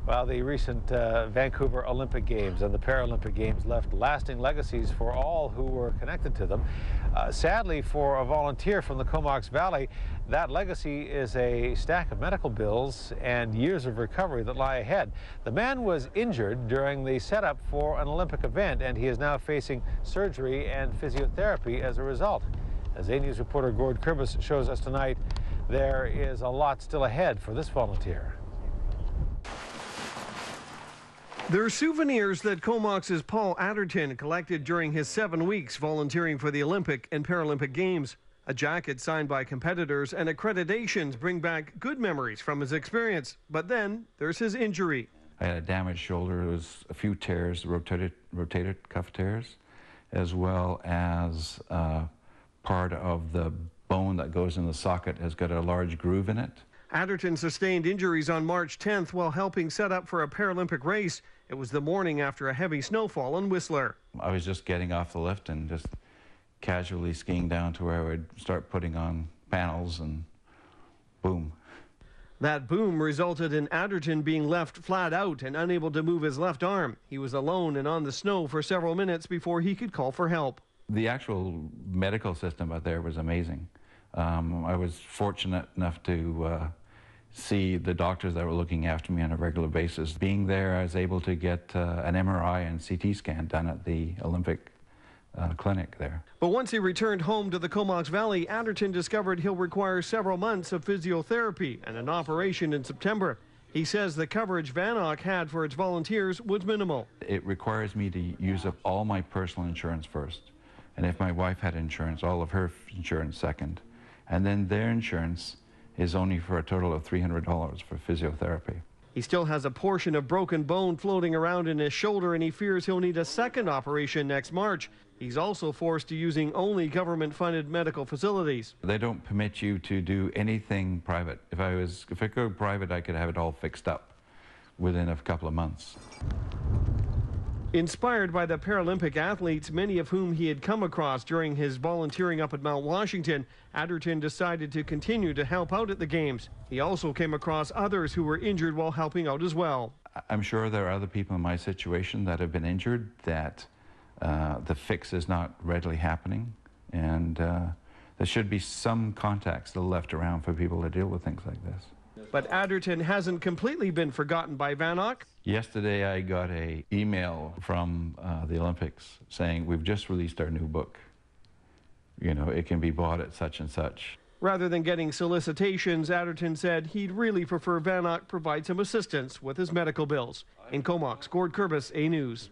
Well, the recent Vancouver Olympic Games and the Paralympic Games left lasting legacies for all who were connected to them. Sadly, for a volunteer from the Comox Valley, that legacy is a stack of medical bills and years of recovery that lie ahead. The man was injured during the setup for an Olympic event, and he is now facing surgery and physiotherapy as a result. As A News reporter Gord Kurbis shows us tonight, there is a lot still ahead for this volunteer. They're souvenirs that Comox's Paul Adderton collected during his 7 weeks volunteering for the Olympic and Paralympic Games. A jacket signed by competitors and accreditations bring back good memories from his experience. But then there's his injury. I had a damaged shoulder. There was a few tears, rotated cuff tears, as well as part of the bone that goes in the socket has got a large groove in it. Adderton sustained injuries on March 10th while helping set up for a Paralympic race. It was the morning after a heavy snowfall in Whistler. I was just getting off the lift and just casually skiing down to where I would start putting on panels, and boom. That boom resulted in Adderton being left flat out and unable to move his left arm. He was alone and on the snow for several minutes before he could call for help. The actual medical system out there was amazing. I was fortunate enough to see the doctors that were looking after me on a regular basis. Being there, I was able to get an MRI and CT scan done at the Olympic clinic there. But once he returned home to the Comox Valley, Adderton discovered he'll require several months of physiotherapy and an operation in September. He says the coverage VANOC had for its volunteers was minimal. It requires me to use up all my personal insurance first. And if my wife had insurance, all of her insurance second. And then their insurance is only for a total of $300 for physiotherapy. He still has a portion of broken bone floating around in his shoulder, and he fears he'll need a second operation next March. He's also forced to using only government-funded medical facilities. They don't permit you to do anything private. If I go private, I could have it all fixed up within a couple of months. Inspired by the Paralympic athletes, many of whom he had come across during his volunteering up at Mount Washington, Adderton decided to continue to help out at the Games. He also came across others who were injured while helping out as well. I'm sure there are other people in my situation that have been injured that the fix is not readily happening, and there should be some contacts still left around for people to deal with things like this. But Adderton hasn't completely been forgotten by VANOC. Yesterday I got an email from the Olympics saying, we've just released our new book. You know, it can be bought at such and such. Rather than getting solicitations, Adderton said he'd really prefer VANOC provide some assistance with his medical bills. In Comox, Gord Kurbis, A News.